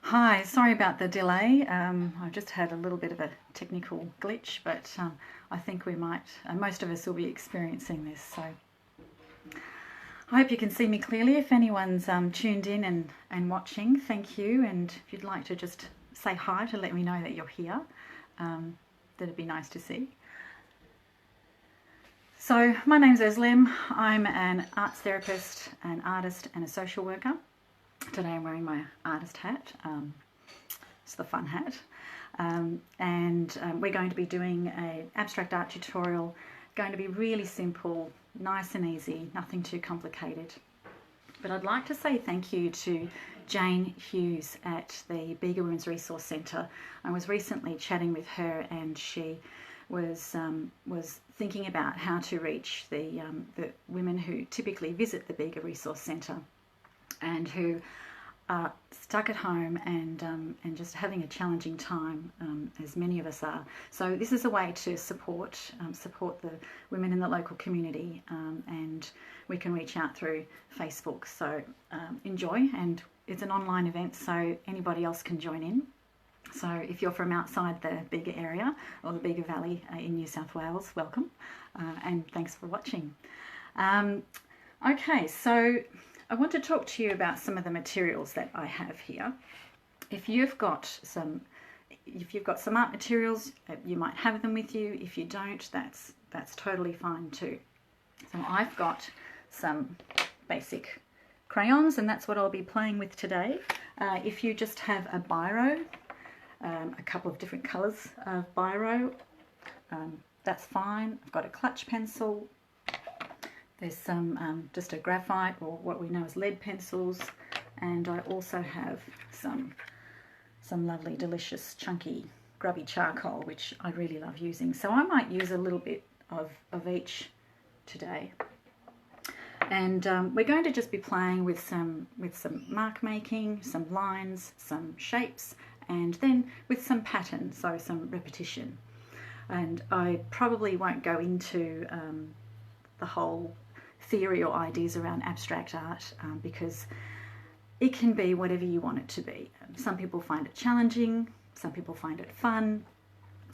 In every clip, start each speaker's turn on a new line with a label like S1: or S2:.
S1: Hi, sorry about the delay. I've just had a little bit of a technical glitch, but I think we might, most of us will be experiencing this. So I hope you can see me clearly. If anyone's tuned in and watching, thank you. And if you'd like to just say hi to let me know that you're here, that'd be nice to see. So my name's Eslim. I'm an arts therapist, an artist and a social worker. Today I'm wearing my artist hat. It's the fun hat. We're going to be doing an abstract art tutorial, going to be really simple, nice and easy, nothing too complicated. But I'd like to say thank you to Jane Hughes at the Bega Women's Resource Centre. I was recently chatting with her and she was thinking about how to reach the women who typically visit the Bega Resource Centre and who are stuck at home and just having a challenging time, as many of us are. So this is a way to support the women in the local community, and we can reach out through Facebook. So enjoy, and it's an online event, so anybody else can join in. So if you're from outside the Bega area or the Bega Valley in New South Wales, welcome, and thanks for watching. Okay, so I want to talk to you about some of the materials that I have here. If you've got some art materials, you might have them with you. If you don't, that's totally fine too. So I've got some basic crayons, and that's what I'll be playing with today. If you just have a biro, a couple of different colours of biro, that's fine. I've got a clutch pencil. There's some just a graphite, or what we know as lead pencils, and I also have some lovely, delicious, chunky, grubby charcoal, which I really love using. So I might use a little bit of each today. And we're going to just be playing with some mark making, some lines, some shapes, and then with some pattern, so some repetition. And I probably won't go into the whole theory or ideas around abstract art, because it can be whatever you want it to be. Some people find it challenging, some people find it fun,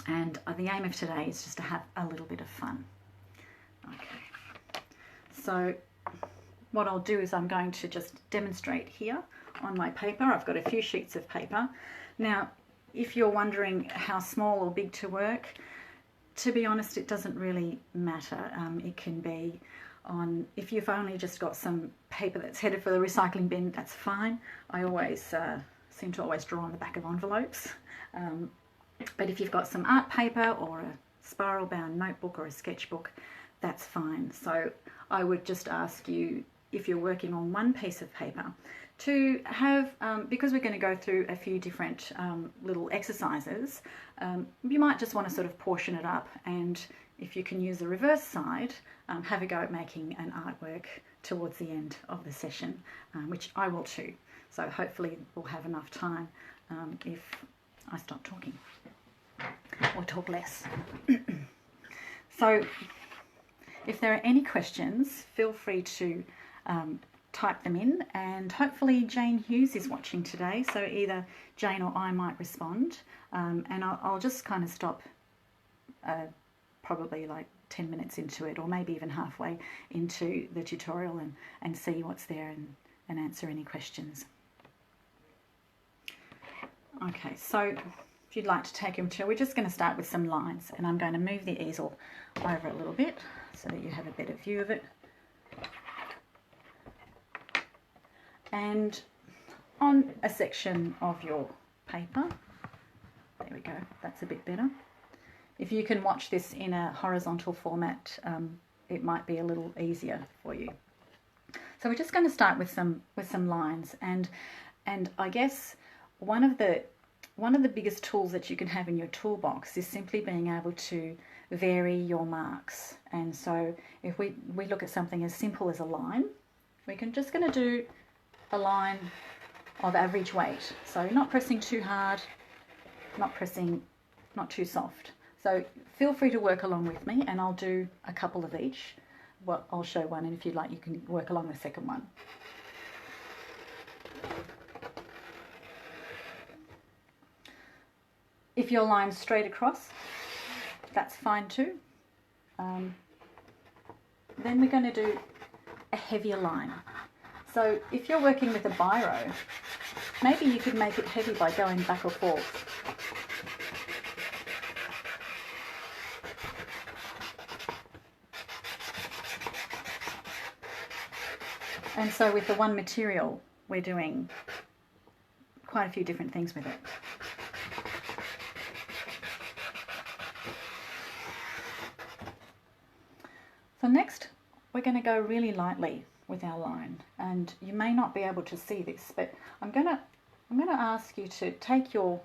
S1: and the aim of today is just to have a little bit of fun. Okay, so what I'll do is I'm going to just demonstrate here on my paper. I've got a few sheets of paper. Now, if you're wondering how small or big to work, to be honest, it doesn't really matter. It can be on, if you've only just got some paper that's headed for the recycling bin, that's fine. I always seem to always draw on the back of envelopes. But if you've got some art paper or a spiral bound notebook or a sketchbook, that's fine. So I would just ask you, if you're working on one piece of paper, to have, because we're going to go through a few different little exercises, you might just want to sort of portion it up, and if you can use the reverse side, have a go at making an artwork towards the end of the session, which I will too. So hopefully we'll have enough time if I stop talking, or talk less. So if there are any questions, feel free to type them in, and hopefully Jane Hughes is watching today, so either Jane or I might respond, and I'll just kind of stop probably like 10 minutes into it, or maybe even halfway into the tutorial, and see what's there and answer any questions. Okay, so if you'd like to take them to, we're just going to start with some lines, and I'm going to move the easel over a little bit so that you have a better view of it. And on a section of your paper, there we go, that's a bit better. If you can watch this in a horizontal format, it might be a little easier for you. So we're just going to start with some lines, and I guess one of the biggest tools that you can have in your toolbox is simply being able to vary your marks. And so if we look at something as simple as a line, we're just going to do a line of average weight, so not pressing too hard, not too soft. So feel free to work along with me, and I'll do a couple of each. Well, I'll show one, and if you'd like you can work along the second one. If your line's straight across, that's fine too. Then we're going to do a heavier line. So if you're working with a biro, maybe you could make it heavy by going back or forth. And so with the one material, we're doing quite a few different things with it. So next, we're going to go really lightly with our line, and you may not be able to see this, but I'm going to ask you to take your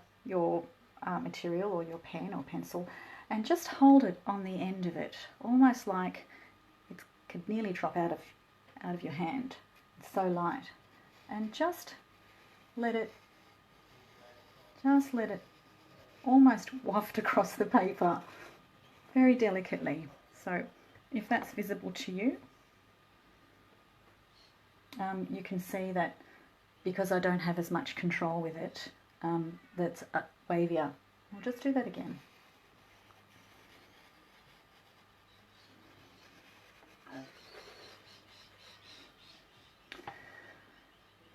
S1: material or your pen or pencil and just hold it on the end of it, almost like it could nearly drop out of your hand. It's so light, and just let it almost waft across the paper very delicately. So if that's visible to you, you can see that because I don't have as much control with it, that's wavier. I'll just do that again.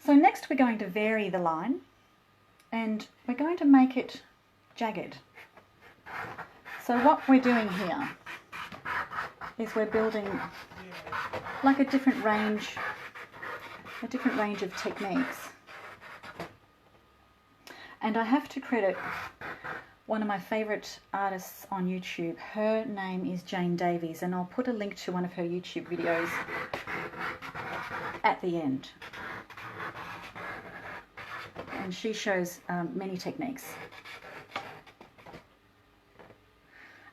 S1: So next we're going to vary the line, and we're going to make it jagged. So what we're doing here is we're building like a different range of techniques. And I have to credit one of my favourite artists on YouTube. Her name is Jane Davies, and I'll put a link to one of her YouTube videos at the end. And she shows many techniques.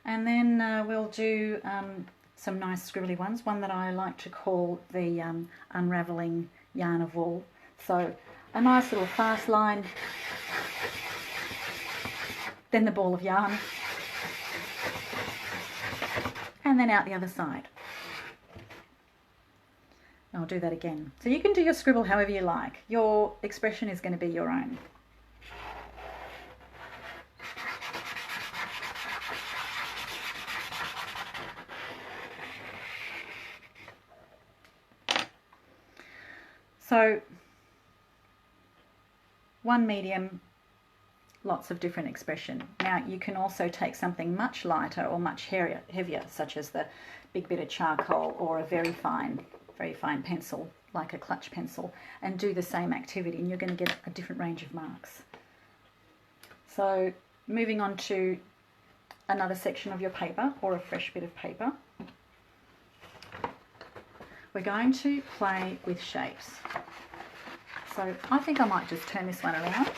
S1: And then we'll do some nice scribbly ones, one that I like to call the unraveling yarn of wool. So a nice little fast line, then the ball of yarn, and then out the other side. I'll do that again. So you can do your scribble however you like. Your expression is going to be your own. So one medium, lots of different expression. Now you can also take something much lighter or much heavier, such as the big bit of charcoal or a very fine pencil, like a clutch pencil, and do the same activity, and you're going to get a different range of marks. So moving on to another section of your paper, or a fresh bit of paper, we're going to play with shapes. So I think I might just turn this one around.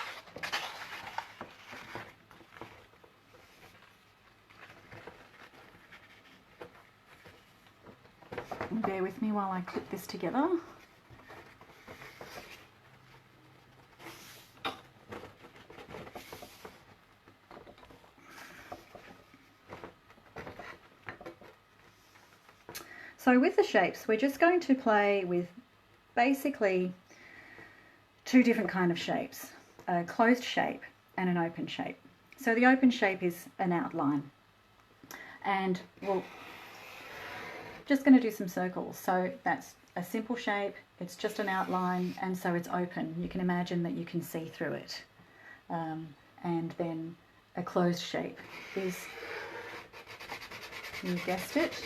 S1: And bear with me while I clip this together. So with the shapes, we're just going to play with basically two different kind of shapes, a closed shape and an open shape. So the open shape is an outline, and we're just going to do some circles. So that's a simple shape, it's just an outline, and so it's open. You can imagine that you can see through it. And then a closed shape is, you guessed it,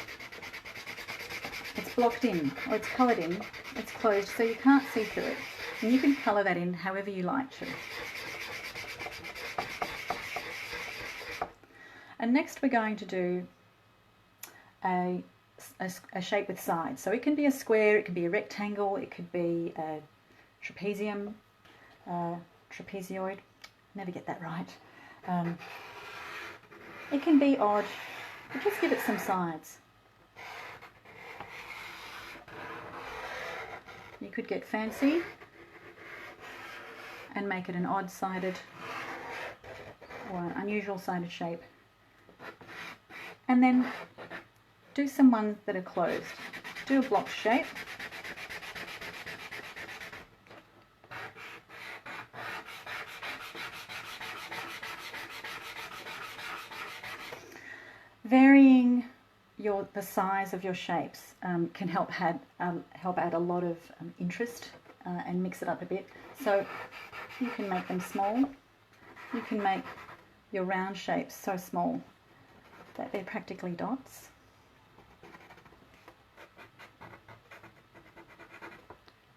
S1: it's blocked in, or it's coloured in, it's closed, so you can't see through it. And you can colour that in however you like to. And next we're going to do a shape with sides. So it can be a square, it can be a rectangle, it could be a trapezium, trapezoid, never get that right. It can be odd, but just give it some sides. You could get fancy and make it an odd-sided or an unusual-sided shape. And then do some ones that are closed. Do a block shape. Varying the size of your shapes can help add a lot of interest and mix it up a bit. So you can make them small. You can make your round shapes so small that they're practically dots.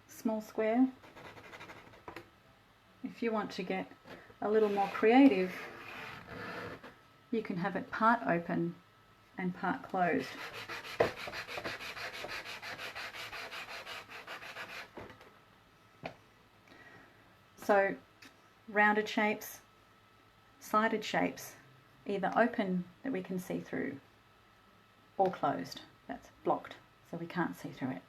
S1: Small square. If you want to get a little more creative, you can have it part open and part closed. So rounded shapes, sided shapes, either open that we can see through or closed, that's blocked so we can't see through it.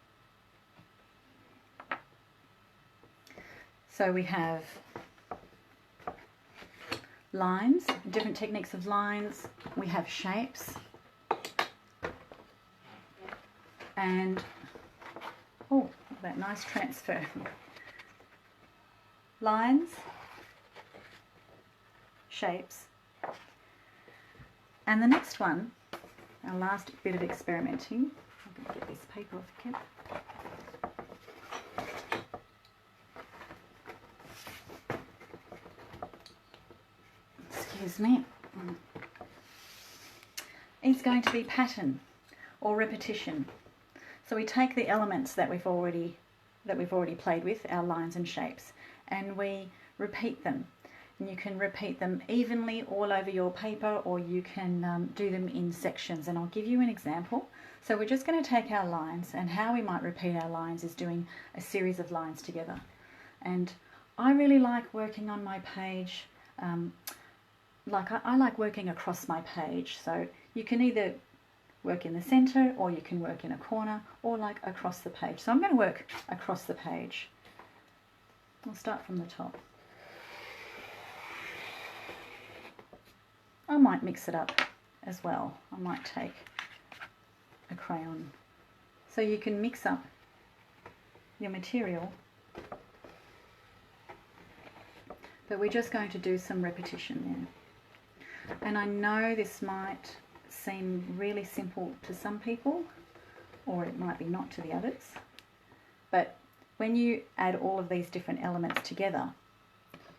S1: So we have lines, different techniques of lines, we have shapes, and oh, that nice transfer. Lines, shapes, and the next one, our last bit of experimenting, I'm going to get this paper off the cap. Excuse me. It's going to be pattern or repetition. So we take the elements that we've already played with, our lines and shapes, and we repeat them. And you can repeat them evenly all over your paper, or you can do them in sections, and I'll give you an example. So we're just going to take our lines, and how we might repeat our lines is doing a series of lines together. And I really like working on my page, I like working across my page. So you can either work in the center, or you can work in a corner, or like across the page. So I'm going to work across the page. I'll start from the top. I might mix it up as well. I might take a crayon. So you can mix up your material, but we're just going to do some repetition there. And I know this might seem really simple to some people, or it might be not to the others, but when you add all of these different elements together,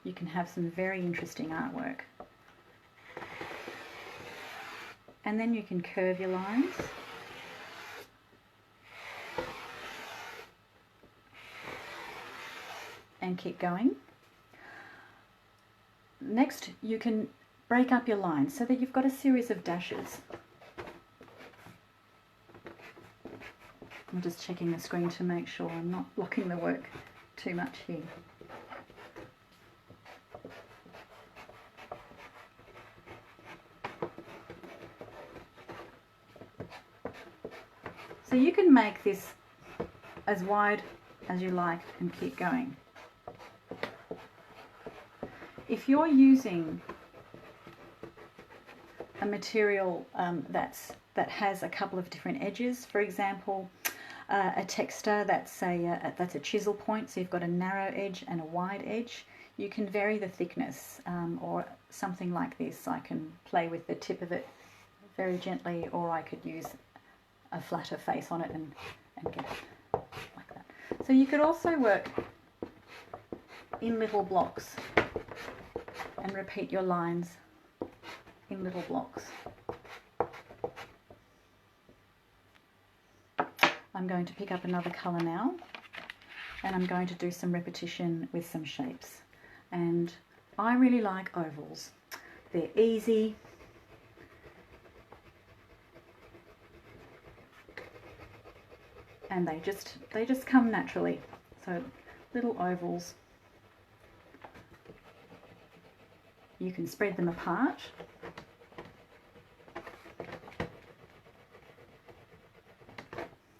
S1: you can have some very interesting artwork. And then you can curve your lines. And keep going. Next, you can break up your lines so that you've got a series of dashes. I'm just checking the screen to make sure I'm not blocking the work too much here. So you can make this as wide as you like and keep going. If you're using a material that has a couple of different edges, for example, a texture that's a chisel point, so you've got a narrow edge and a wide edge, you can vary the thickness, or something like this. I can play with the tip of it very gently, or I could use a flatter face on it and get it like that. So you could also work in little blocks and repeat your lines in little blocks. I'm going to pick up another colour now, and I'm going to do some repetition with some shapes. And I really like ovals. They're easy. And they just come naturally. So little ovals. You can spread them apart.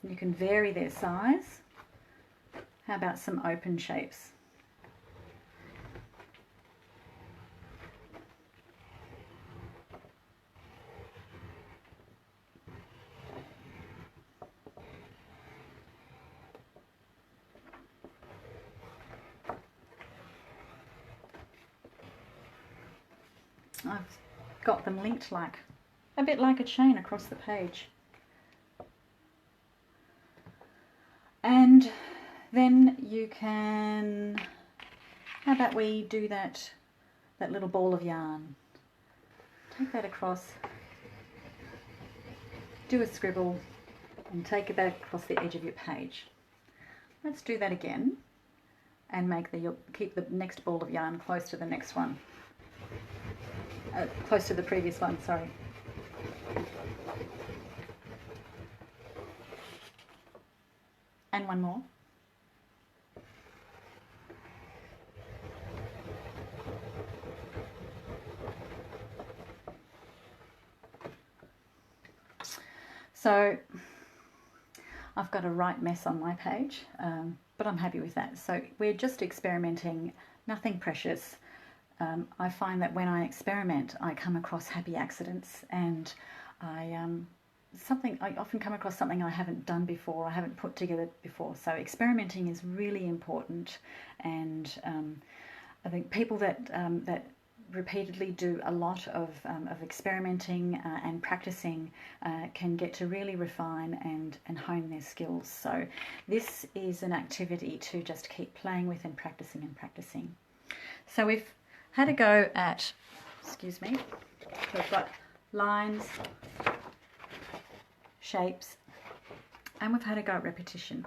S1: You can vary their size. How about some open shapes? I've got them linked like a bit like a chain across the page. And then you can, how about we do that little ball of yarn. Take that across, do a scribble, and take that across the edge of your page. Let's do that again, and keep the next ball of yarn close to the next one, close to the previous one, sorry. And one more. So I've got a right mess on my page, but I'm happy with that. So we're just experimenting, nothing precious. I find that when I experiment, I come across happy accidents, and I often come across something I haven't done before, I haven't put together before. So experimenting is really important, and I think people that repeatedly do a lot of experimenting and practicing can get to really refine and hone their skills. So this is an activity to just keep playing with and practicing and practicing. So we've had a go at, excuse me, we've got lines, shapes, and we've had a go at repetition.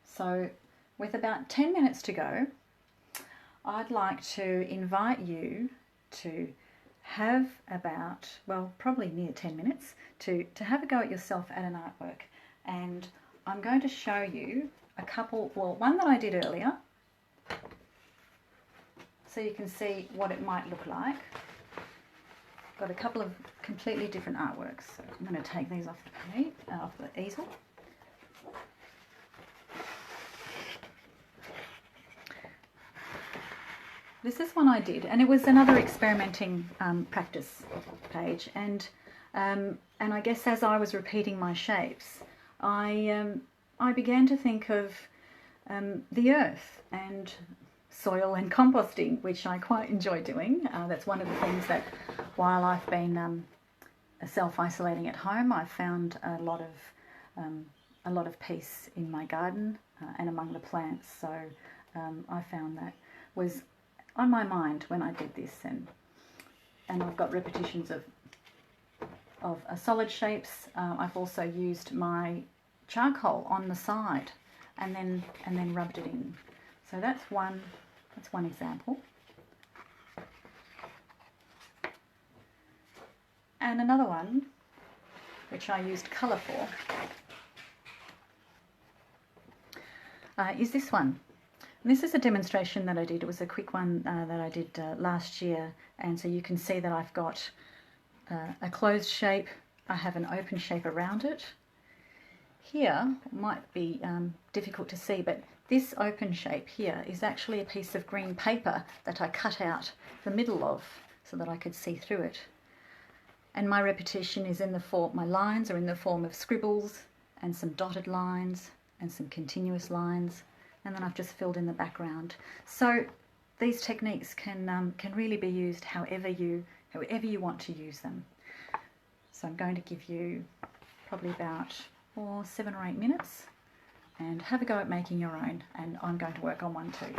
S1: So with about 10 minutes to go, I'd like to invite you to have about, well, probably near 10 minutes to have a go at yourself at an artwork. And I'm going to show you a couple, well, one that I did earlier, so you can see what it might look like. Got a couple of completely different artworks. So I'm going to take these off the page, off the easel. This is one I did, and it was another experimenting practice page. And I guess as I was repeating my shapes, I began to think of the earth and soil and composting, which I quite enjoy doing. That's one of the things that, while I've been self-isolating at home, I've found a lot of peace in my garden and among the plants. So I found that was on my mind when I did this, and I've got repetitions of solid shapes. I've also used my charcoal on the side and then rubbed it in. So that's one example. And another one, which I used colour for, is this one. And this is a demonstration that I did. It was a quick one that I did last year, and so you can see that I've got a closed shape, I have an open shape around it. Here might be difficult to see, but this open shape here is actually a piece of green paper that I cut out the middle of so that I could see through it. And my repetition is in the form, my lines are in the form of scribbles and some dotted lines and some continuous lines, and then I've just filled in the background. So these techniques can really be used however you want to use them. So I'm going to give you probably about 7 or 8 minutes and have a go at making your own, and I'm going to work on one too.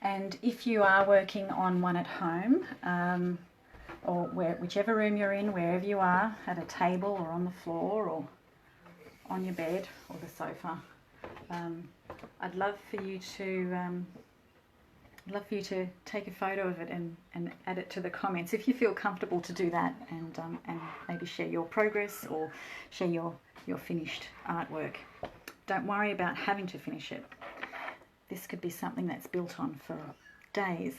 S1: And if you are working on one at home, or whichever room you're in, wherever you are, at a table or on the floor or on your bed or the sofa, I'd love for you to take a photo of it and add it to the comments if you feel comfortable to do that, and maybe share your progress or share your finished artwork. Don't worry about having to finish it. This could be something that's built on for days.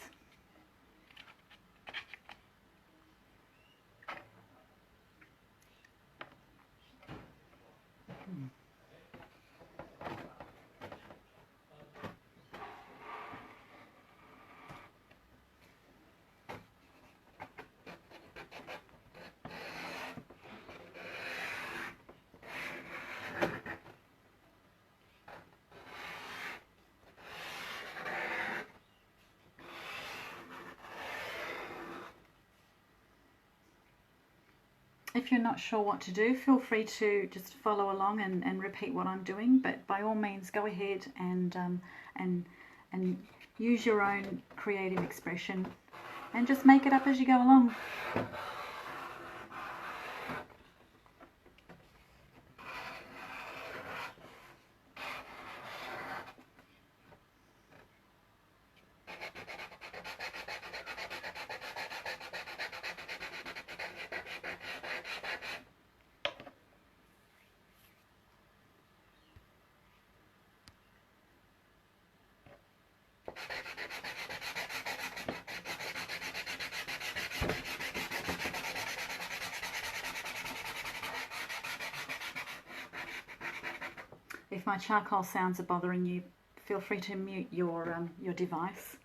S1: If you're not sure what to do, feel free to just follow along and repeat what I'm doing, but by all means go ahead and use your own creative expression and just make it up as you go along. If my charcoal sounds are bothering you, feel free to mute your device.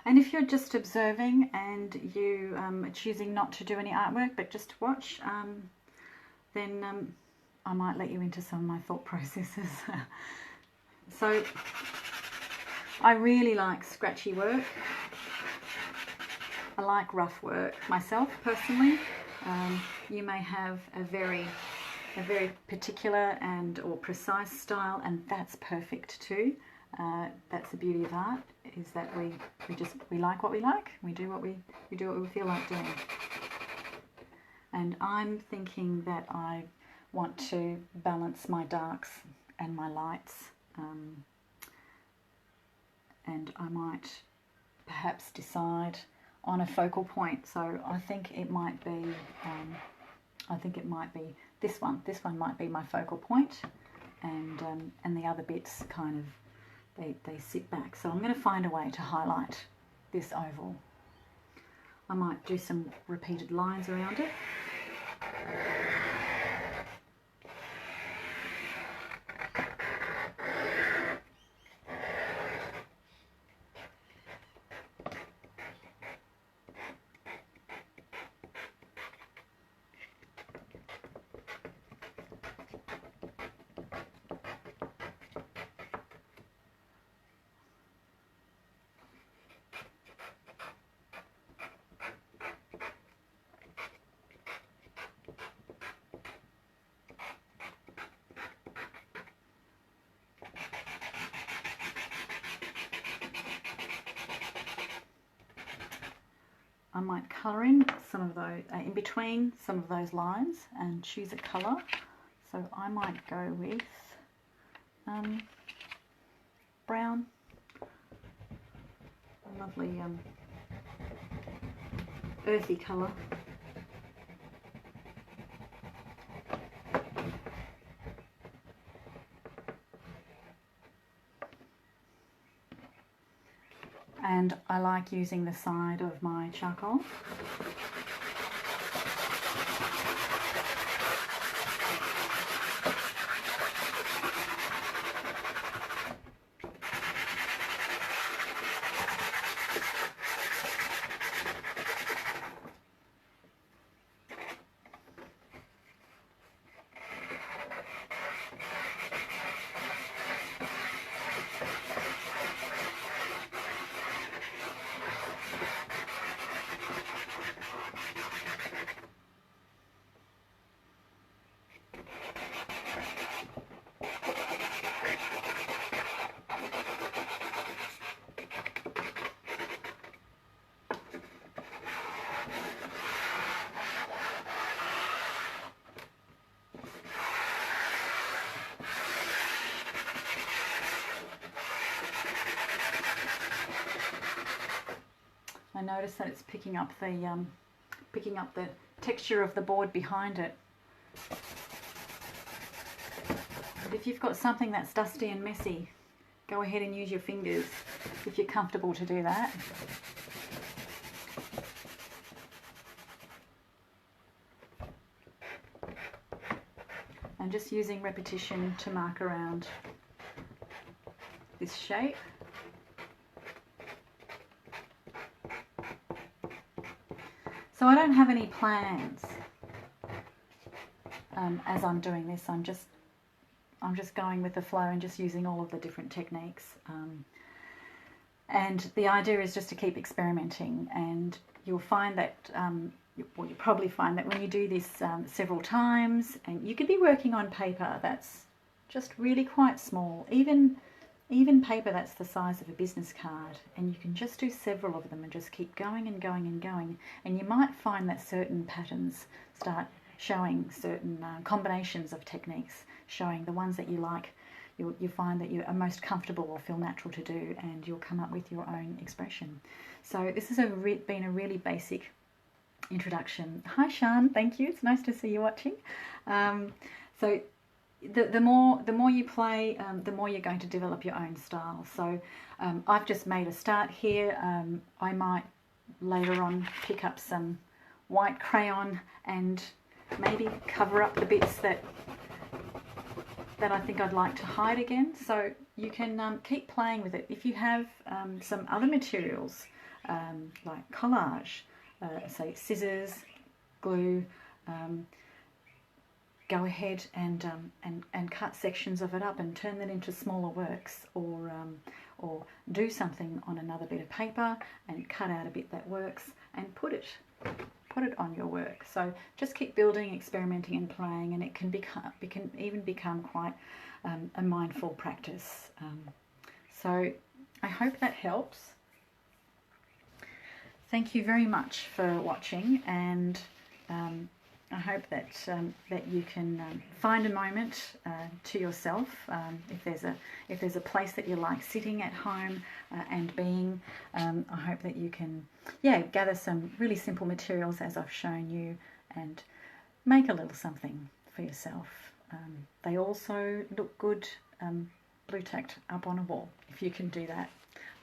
S1: And if you're just observing and you are choosing not to do any artwork but just to watch, then I might let you into some of my thought processes. So I really like scratchy work. I like rough work myself personally. You may have a very particular and or precise style, and that's perfect too. That's the beauty of art, is that we like what we like. We do what we feel like doing. And I'm thinking that I want to balance my darks and my lights, and I might perhaps decide on a focal point. So I think it might be this one. This one might be my focal point, and the other bits kind of they sit back. So I'm going to find a way to highlight this oval. I might do some repeated lines around it. I might colour in some of those, in between some of those lines, and choose a colour. So I might go with brown, a lovely earthy colour. And I like using the side of my charcoal. I notice that it's picking up the texture of the board behind it. And if you've got something that's dusty and messy, go ahead and use your fingers if you're comfortable to do that. And just using repetition to mark around this shape. So I don't have any plans as I'm doing this. I'm just going with the flow and just using all of the different techniques. And the idea is just to keep experimenting, and you'll find that, well, you'll probably find that when you do this several times, and you could be working on paper that's just really quite small, even paper that's the size of a business card, and you can just do several of them and just keep going and going and going, and you might find that certain patterns start showing, certain combinations of techniques showing the ones that you like. You find that you are most comfortable or feel natural to do, and you'll come up with your own expression. So this has been a really basic introduction. Hi Sian, thank you. It's nice to see you watching. So the more you play, the more you're going to develop your own style. So I've just made a start here. I might later on pick up some white crayon and maybe cover up the bits that I think I'd like to hide again. So you can keep playing with it. If you have some other materials like collage, say scissors, glue, go ahead and cut sections of it up and turn that into smaller works, or do something on another bit of paper and cut out a bit that works and put it on your work. So just keep building, experimenting and playing, and it can even become quite a mindful practice. So I hope that helps. Thank you very much for watching, and I hope that you can find a moment to yourself. If there's a place that you like sitting at home and being, I hope that you can gather some really simple materials as I've shown you and make a little something for yourself. They also look good blue tacked up on a wall, if you can do that.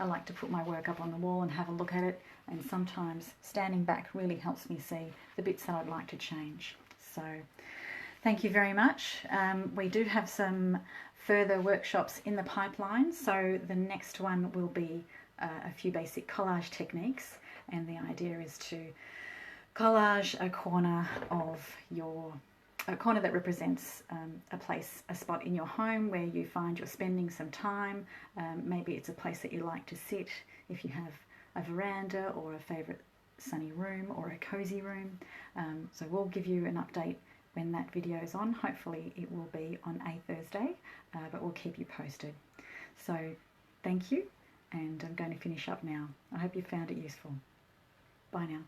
S1: I like to put my work up on the wall and have a look at it, and sometimes standing back really helps me see the bits that I'd like to change. So thank you very much. We do have some further workshops in the pipeline, so the next one will be a few basic collage techniques, and the idea is to collage a corner that represents a spot in your home where you find you're spending some time. Maybe it's a place that you like to sit, if you have a veranda or a favourite sunny room or a cozy room. So we'll give you an update when that video is on. Hopefully it will be on a Thursday, but we'll keep you posted. So thank you, and I'm going to finish up now. I hope you found it useful. Bye now.